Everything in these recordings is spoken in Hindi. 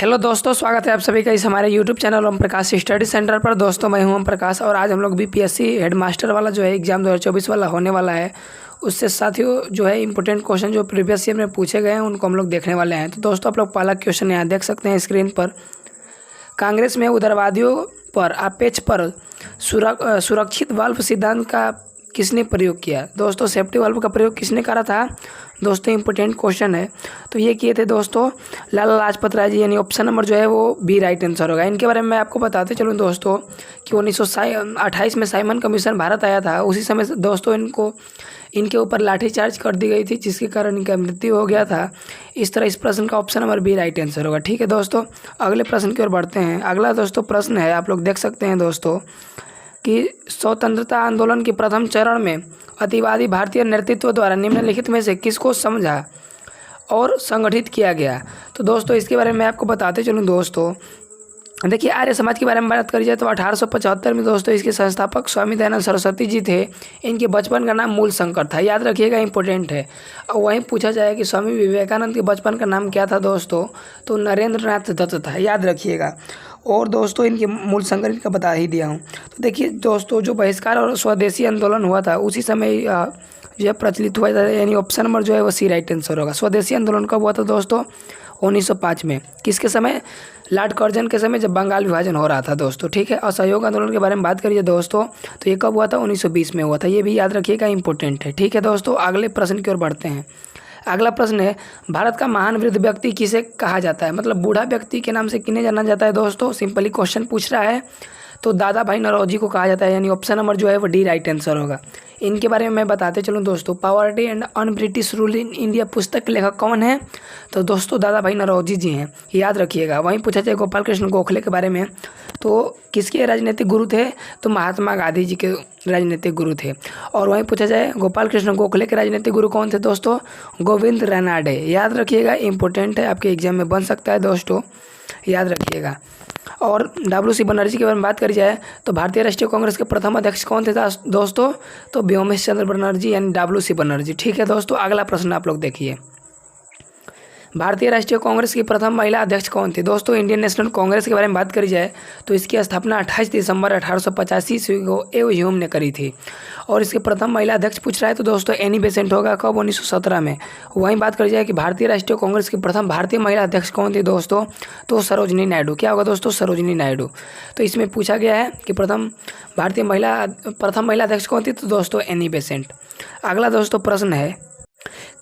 हेलो दोस्तों, स्वागत है आप सभी का इस हमारे YouTube channel Om Prakash study centre पर। दोस्तों मैं हूं ओम प्रकाश और आज हम लोग बीपीएससी हेडमास्टर वाला जो है एग्ज़ाम 2024 वाला होने वाला है, उससे साथियों जो है इंपॉर्टेंट क्वेश्चन जो प्रीवियस ईयर में पूछे गए हैं उनको हम लोग देखने वाले हैं। तो दोस्तों आप लोग पहला क्वेश्चन यहाँ देख सकते हैं स्क्रीन पर। कांग्रेस में उदारवादियों पर आपेक्ष पर सुरक्षित वाल्व सिद्धांत का किसने प्रयोग किया? दोस्तों सेफ्टी वाल्व का प्रयोग किसने करा था? दोस्तों इंपॉर्टेंट क्वेश्चन है। तो ये किए थे दोस्तों लाला लाजपत राय जी, यानी ऑप्शन नंबर जो है वो बी राइट आंसर होगा। इनके बारे में मैं आपको बताते चलूँ दोस्तों कि 1928 में साइमन कमीशन भारत आया था। उसी समय से दोस्तों इनके ऊपर लाठीचार्ज कर दी गई थी, जिसके कारण इनका मृत्यु हो गया था। इस तरह इस प्रश्न का option number B right answer होगा। ठीक है दोस्तों, अगले प्रश्न की ओर बढ़ते हैं। अगला दोस्तों प्रश्न है, आप लोग देख सकते हैं दोस्तों कि स्वतंत्रता आंदोलन के प्रथम चरण में अतिवादी भारतीय नेतृत्व द्वारा निम्नलिखित में से किसको समझा और संगठित किया गया? तो दोस्तों इसके बारे में आपको बताते चलूँ दोस्तों। देखिए आर्य समाज के बारे में बात करी जाए तो 1875 में दोस्तों इसके संस्थापक स्वामी दयानंद सरस्वती जी थे। इनके बचपन का नाम मूल शंकर था, याद रखिएगा, इंपॉर्टेंट है। और वहीं पूछा जाए कि स्वामी विवेकानंद के बचपन का नाम क्या था दोस्तों, तो नरेंद्र नाथ दत्त था, याद रखिएगा। और दोस्तों इनके मूल शंकर इनका बता ही दिया हूँ। तो देखिए दोस्तों जो बहिष्कार और स्वदेशी आंदोलन हुआ था उसी समय जो है प्रचलित हुआ था, यानी ऑप्शन नंबर जो है वो सी राइट आंसर होगा। स्वदेशी आंदोलन कब हुआ था दोस्तों? 1905 में। किसके समय? लॉर्ड कर्जन के समय, जब बंगाल विभाजन हो रहा था दोस्तों। ठीक है। असहयोग आंदोलन के बारे में बात करिए दोस्तों तो ये कब हुआ था? 1920 में हुआ था। ये भी याद रखिएगा, इंपॉर्टेंट है। ठीक है दोस्तों, अगले प्रश्न की ओर बढ़ते हैं। अगला प्रश्न है, भारत का महान वृद्ध व्यक्ति किसे कहा जाता है? मतलब बूढ़ा व्यक्ति के नाम से किन्हें जाना जाता है दोस्तों? सिंपली क्वेश्चन पूछ रहा है। तो दादा भाई नौरोजी को कहा जाता है, यानी ऑप्शन नंबर जो है वो डी राइट आंसर होगा। इनके बारे में मैं बताते चलूँ दोस्तों। Poverty and un British rule in India पुस्तक के लेखक कौन है? तो दोस्तों दादा भाई नौरोजी जी हैं, याद रखिएगा। वहीं पूछा जाए गोपाल कृष्ण गोखले के बारे में, तो किसके राजनीतिक गुरु थे? तो महात्मा गांधी जी के राजनीतिक गुरु थे। और वहीं पूछा जाए गोपाल कृष्ण गोखले के राजनीतिक गुरु कौन थे दोस्तों? गोविंद रानाडे, याद रखिएगा, इंपॉर्टेंट है, आपके एग्जाम में बन सकता है दोस्तों, याद रखिएगा। और डब्ल्यू.सी. बनर्जी के बारे में बात करी जाए तो भारतीय राष्ट्रीय कांग्रेस के प्रथम अध्यक्ष कौन थे दोस्तों? तो व्योमेश चंद्र बनर्जी, यानी डब्ल्यू.सी. बनर्जी। ठीक है दोस्तों, अगला प्रश्न आप लोग देखिए। भारतीय राष्ट्रीय कांग्रेस की प्रथम महिला अध्यक्ष कौन थी? दोस्तों इंडियन नेशनल कांग्रेस के बारे में बात करी जाए तो इसकी स्थापना 28 दिसंबर 1885 ईस्वी को एव ह्यूम ने करी थी। और इसके प्रथम महिला अध्यक्ष पूछ रहा है तो दोस्तों एनी बेसेंट होगा। कब? 1917 में। वहीं बात करी जाए कि भारतीय राष्ट्रीय कांग्रेस की प्रथम भारतीय महिला अध्यक्ष कौन थी दोस्तों? तो सरोजिनी नायडू। क्या होगा दोस्तों? सरोजिनी नायडू। तो इसमें पूछा गया है कि प्रथम महिला अध्यक्ष कौन थी? तो दोस्तों एनी बेसेंट। अगला दोस्तों प्रश्न है,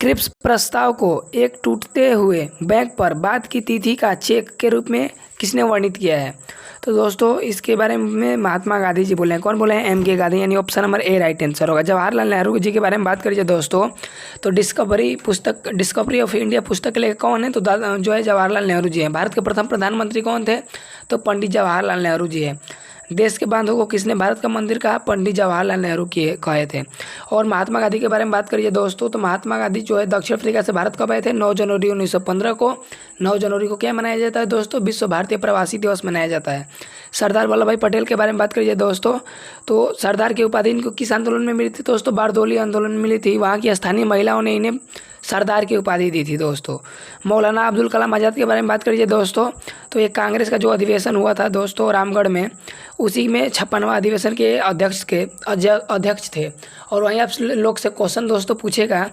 क्रिप्स प्रस्ताव को एक टूटते हुए बैंक पर बाद की तिथि का चेक के रूप में किसने वर्णित किया है? तो दोस्तों इसके बारे में महात्मा गांधी जी बोले हैं। कौन बोले हैं? एम.के. गांधी, यानी option number A right answer होगा। जवाहरलाल नेहरू जी के बारे में बात करिए दोस्तों तो डिस्कवरी ऑफ इंडिया पुस्तक के लेखक कौन है? तो जो है जवाहरलाल नेहरू जी हैं। भारत के प्रथम प्रधानमंत्री कौन थे? तो पंडित जवाहरलाल नेहरू जी हैं। देश के बांधों को किसने भारत का मंदिर कहा? पंडित जवाहरलाल नेहरू कहे थे। और महात्मा गांधी के बारे में बात करिए दोस्तों तो महात्मा गांधी जो है दक्षिण अफ्रीका से भारत कब आए थे? 9 जनवरी 1915 को। 9 जनवरी को क्या मनाया जाता है दोस्तों? विश्व भारतीय प्रवासी दिवस मनाया जाता है। सरदार वल्लभ भाई पटेल के बारे में बात करिए दोस्तों तो सरदार की उपाधि इनको किस आंदोलन में मिली थी दोस्तों? बारदोली आंदोलन में मिली थी। वहाँ की स्थानीय महिलाओं ने इन्हें सरदार की उपाधि दी थी दोस्तों। मौलाना अब्दुल कलाम आज़ाद के बारे में बात करिए दोस्तों तो ये कांग्रेस का जो अधिवेशन हुआ था दोस्तों रामगढ़ में, उसी में 56वां अधिवेशन के अध्यक्ष थे। और वहीं आप लोग से क्वेश्चन दोस्तों पूछेगा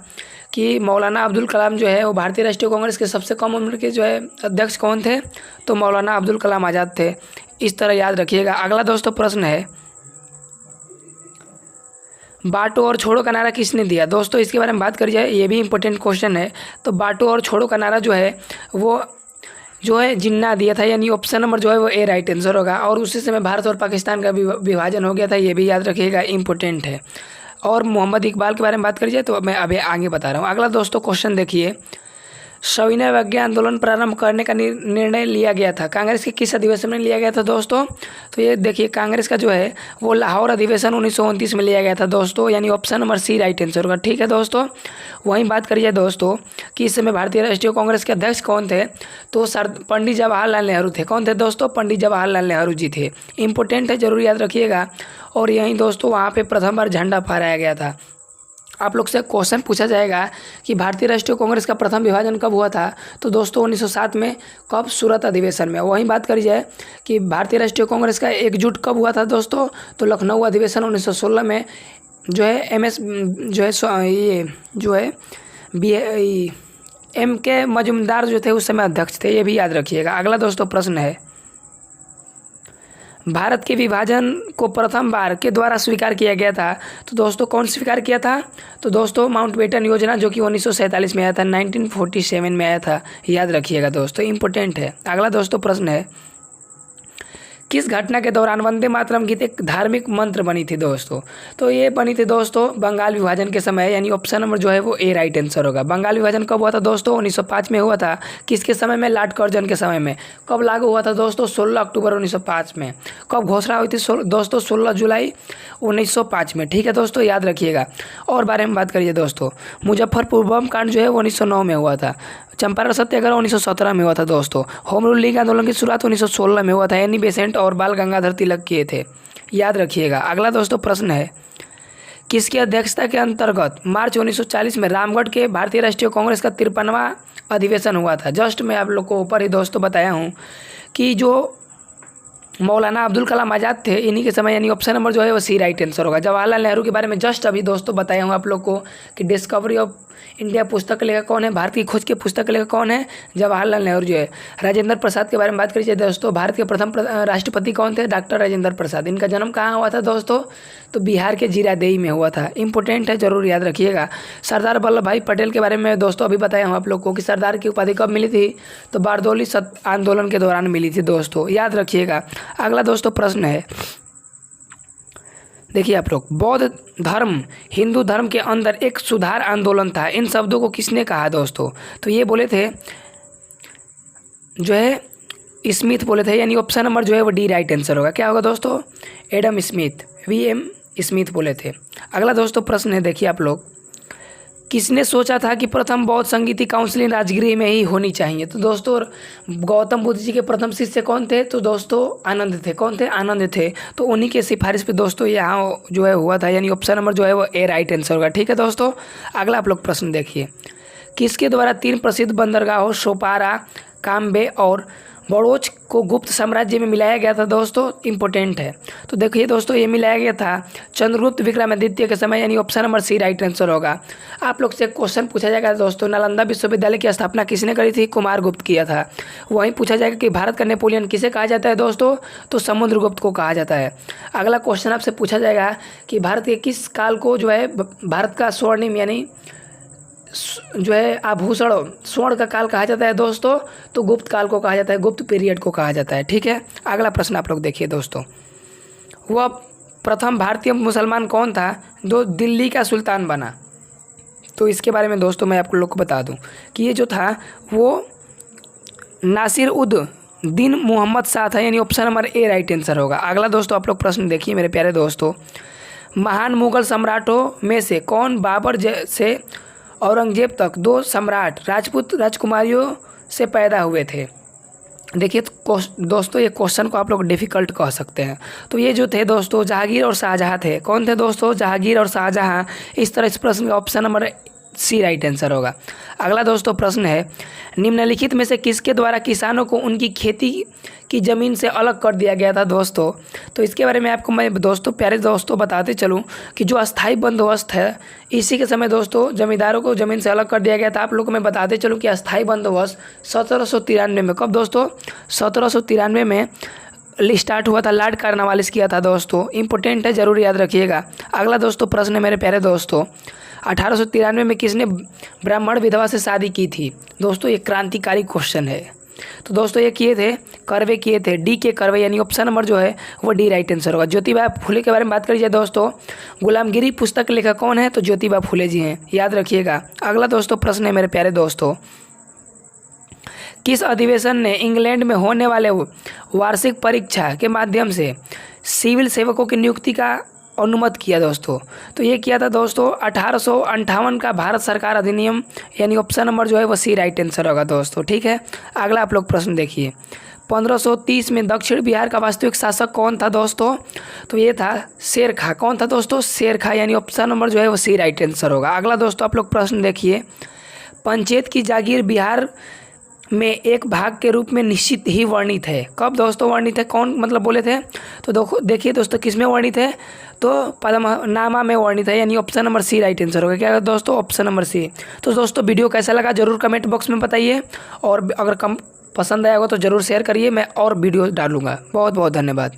कि मौलाना अब्दुल कलाम जो है वो भारतीय राष्ट्रीय कांग्रेस के सबसे कम उम्र के जो है अध्यक्ष कौन थे? तो मौलाना अब्दुल कलाम आज़ाद थे। इस तरह याद रखिएगा। अगला दोस्तों प्रश्न है, बांटो और छोड़ो का नारा किसने दिया? दोस्तों इसके बारे में बात करी जाए, ये भी इंपॉर्टेंट क्वेश्चन है। तो बांटो और छोड़ो का नारा जो है वो जो है जिन्ना दिया था, यानी ऑप्शन नंबर जो है वो ए राइट आंसर होगा। और उसी समय भारत और पाकिस्तान का विभाजन हो गया था, ये भी याद रखिएगा, इंपॉर्टेंट है। और मोहम्मद इकबाल के बारे में बात करी जाए तो मैं अभी आगे बता रहा हूँ। अगला दोस्तों क्वेश्चन देखिए, सविनय अवज्ञा आंदोलन प्रारंभ करने का निर्णय लिया गया था कांग्रेस के किस अधिवेशन में लिया गया था दोस्तों? तो ये देखिए कांग्रेस का जो है वो लाहौर अधिवेशन 1929 में लिया गया था दोस्तों, यानी option number C right answer होगा। ठीक है दोस्तों, वहीं बात करिए दोस्तों कि इस समय भारतीय राष्ट्रीय कांग्रेस के अध्यक्ष कौन थे? तो पंडित जवाहरलाल नेहरू थे। कौन थे दोस्तों? पंडित जवाहरलाल नेहरू जी थे। इंपॉर्टेंट है, जरूर याद रखिएगा। और यहीं दोस्तों वहाँ पर प्रथम बार झंडा फहराया गया था। आप लोग से क्वेश्चन पूछा जाएगा कि भारतीय राष्ट्रीय कांग्रेस का प्रथम विभाजन कब हुआ था, तो दोस्तों 1907 में। कब? सूरत अधिवेशन में। वहीं बात करी जाए कि भारतीय राष्ट्रीय कांग्रेस का एकजुट कब हुआ था दोस्तों, तो लखनऊ अधिवेशन 1916 में जो है M.K. मजुमदार जो थे उस समय अध्यक्ष थे, ये भी याद रखिएगा। अगला दोस्तों प्रश्न है, भारत के विभाजन को प्रथम बार के द्वारा स्वीकार किया गया था, तो दोस्तों कौन स्वीकार किया था, तो दोस्तों माउंटबेटन योजना, जो कि 1947 में आया था, 1947 में आया था, याद रखिएगा दोस्तों, इंपॉर्टेंट है। अगला दोस्तों प्रश्न है, किस घटना के दौरान वंदे मातरम गीत एक धार्मिक मंत्र बनी थी दोस्तों, तो ये बनी थी दोस्तों बंगाल विभाजन के समय, यानी ऑप्शन नंबर जो है वो ए राइट आंसर होगा। बंगाल विभाजन कब हुआ था दोस्तों, 1905 में हुआ था। किसके समय में? लॉर्ड कर्जन के समय में। कब लागू हुआ था दोस्तों, 16 अक्टूबर 1905 में। कब घोषणा हुई थी दोस्तों, 16 जुलाई 1905 में। ठीक है दोस्तों, याद रखिएगा। और बारे में बात करिए दोस्तों, मुजफ्फरपुर बम कांड जो है वो 1909 में हुआ था। चंपारण सत्याग्रह 1917 में हुआ था दोस्तों। होम रूल लीग आंदोलन की शुरुआत 1916 में हुआ था, एनी बेसेंट और बाल गंगाधर तिलक किए थे, याद रखिएगा। अगला दोस्तों प्रश्न है, किसकी अध्यक्षता के अंतर्गत मार्च 1940 में रामगढ़ के भारतीय राष्ट्रीय कांग्रेस का 53वां अधिवेशन हुआ था। जस्ट मैं आप लोग को ऊपर ही दोस्तों बताया हूँ कि जो मौलाना अब्दुल कलाम आज़ाद थे, इन्हीं के समय, यानी ऑप्शन नंबर जो है वो सी राइट आंसर होगा। जवाहरलाल नेहरू के बारे में जस्ट अभी दोस्तों बताया हूँ आप लोग को कि डिस्कवरी ऑफ इंडिया पुस्तक लेखक कौन है, भारत की खोज के पुस्तक लेखक कौन है, जवाहरलाल नेहरू जो है। राजेंद्र प्रसाद के बारे में बात करिए दोस्तों, भारत के प्रथम राष्ट्रपति कौन थे, डॉक्टर राजेंद्र प्रसाद। इनका जन्म कहाँ हुआ था दोस्तों, तो बिहार के जीरादेई में हुआ था। इंपॉर्टेंट है, जरूर याद रखिएगा। सरदार वल्लभ भाई पटेल के बारे में दोस्तों अभी बताया हूँ आप लोग को कि सरदार की उपाधि कब मिली थी, तो बारदोली आंदोलन के दौरान मिली थी दोस्तों, याद रखिएगा। अगला दोस्तों प्रश्न है, देखिए आप लोग, बौद्ध धर्म हिंदू धर्म के अंदर एक सुधार आंदोलन था, इन शब्दों को किसने कहा दोस्तों, तो ये बोले थे जो है स्मिथ बोले थे, यानी ऑप्शन नंबर जो है वो डी राइट आंसर होगा। क्या होगा दोस्तों, एडम स्मिथ, VM स्मिथ बोले थे। अगला दोस्तों प्रश्न है, देखिए आप लोग, किसने सोचा था कि प्रथम बौद्ध संगीति काउंसिलिंग राजगृह में ही होनी चाहिए, तो दोस्तों गौतम बुद्ध जी के प्रथम शिष्य कौन थे, तो दोस्तों आनंद थे। कौन थे, आनंद थे। तो उन्हीं के सिफारिश पे दोस्तों यहाँ जो है हुआ था, यानी ऑप्शन नंबर जो है वो ए राइट आंसर होगा। ठीक है दोस्तों, अगला आप लोग प्रश्न देखिए, किसके द्वारा 3 प्रसिद्ध बंदरगाहों सोपारा, काम्बे और बड़ोच को गुप्त साम्राज्य में मिलाया गया था दोस्तों, इंपॉर्टेंट है। तो देखिए दोस्तों, ये मिलाया गया था चंद्रगुप्त विक्रमादित्य के समय, यानी option number C right answer होगा। आप लोग से क्वेश्चन पूछा जाएगा दोस्तों, नालंदा विश्वविद्यालय की स्थापना किसने करी थी, कुमारगुप्त किया था। वहीं पूछा जाएगा कि भारत का नेपोलियन किसे कहा जाता है दोस्तों, तो समुद्रगुप्त को कहा जाता है। अगला क्वेश्चन आपसे पूछा जाएगा कि भारत के किस काल को जो है भारत का स्वर्णिम, यानी जो है आभूषण स्वर्ण का काल कहा जाता है दोस्तों, तो गुप्त काल को कहा जाता है, गुप्त पीरियड को कहा जाता है। ठीक है, अगला प्रश्न आप लोग देखिए दोस्तों, वह प्रथम भारतीय मुसलमान कौन था जो दिल्ली का सुल्तान बना, तो इसके बारे में दोस्तों मैं आप लोग को बता दूं कि ये जो था वो नासिर उद दिन मोहम्मद शाह था, यानी option number A right answer होगा। अगला दोस्तों आप लोग प्रश्न देखिए मेरे प्यारे दोस्तों, महान मुगल सम्राटों में से कौन बाबर से औरंगजेब तक 2 सम्राट राजपूत राजकुमारियों से पैदा हुए थे। देखिए दोस्तों, ये क्वेश्चन को आप लोग डिफ़िकल्ट कह सकते हैं। तो ये जो थे दोस्तों जहांगीर और शाहजहां थे। कौन थे दोस्तों, जहांगीर और शाहजहां। इस तरह इस प्रश्न का option number C right answer होगा। अगला दोस्तों प्रश्न है, निम्नलिखित में से किसके द्वारा किसानों को उनकी खेती की ज़मीन से अलग कर दिया गया था दोस्तों, तो इसके बारे में आपको मैं दोस्तों प्यारे दोस्तों बताते चलूं कि जो अस्थाई बंदोबस्त है, इसी के समय दोस्तों जमींदारों को ज़मीन से अलग कर दिया गया था। आप लोग को मैं बताते चलूं कि अस्थाई बंदोबस्त 1793 में, कब दोस्तों, 1793 में स्टार्ट हुआ था, लॉर्ड कार्नवालिस किया था दोस्तों, इंपॉर्टेंट है, जरूर याद रखिएगा। अगला दोस्तों प्रश्न है मेरे प्यारे दोस्तों, 1893 में किसने ब्राह्मण विधवा से शादी की थी दोस्तों, ये क्रांतिकारी क्वेश्चन है। तो दोस्तों ये किए थे, कर्वे किए थे, डी के कर्वे, यानी ऑप्शन नंबर जो है वो डी राइट आंसर होगा। ज्योतिबा फुले के बारे में बात करी जाए दोस्तों, गुलामगिरी पुस्तक लेखक कौन है, तो ज्योतिबा फुले जी हैं, याद रखिएगा। अगला दोस्तों प्रश्न है मेरे प्यारे दोस्तों, किस अधिवेशन ने इंग्लैंड में होने वाले वार्षिक परीक्षा के माध्यम से सिविल सेवकों की नियुक्ति का अनुमत किया दोस्तों, तो ये किया था दोस्तों 1858 का भारत सरकार अधिनियम, यानी ऑप्शन नंबर जो है वो सी राइट आंसर होगा दोस्तों। ठीक है, अगला आप लोग प्रश्न देखिए, 1530 में दक्षिण बिहार का वास्तविक शासक कौन था दोस्तों? तो ये था शेर खां। कौन था दोस्तों? शेर खां, यानी ऑप्शन नंबर जो है वो सी राइट आंसर होगा। अगला दोस्तों आप लोग प्रश्न देखिए, पंचायत की जागीर बिहार में एक भाग के रूप में निश्चित ही वर्णित है। कब दोस्तों वर्णित है? कौन मतलब बोले थे? तो देखिए दोस्तों किस में वर्णित है? तो पद्मनामा में वर्णित है, यानी option number C right answer होगा। क्या दोस्तों? Option number C. तो दोस्तों वीडियो कैसा लगा जरूर कमेंट बॉक्स में बताइए, और अगर पसंद आया होगा तो ज़रूर शेयर करिए, मैं और वीडियो डालूंगा। बहुत बहुत धन्यवाद।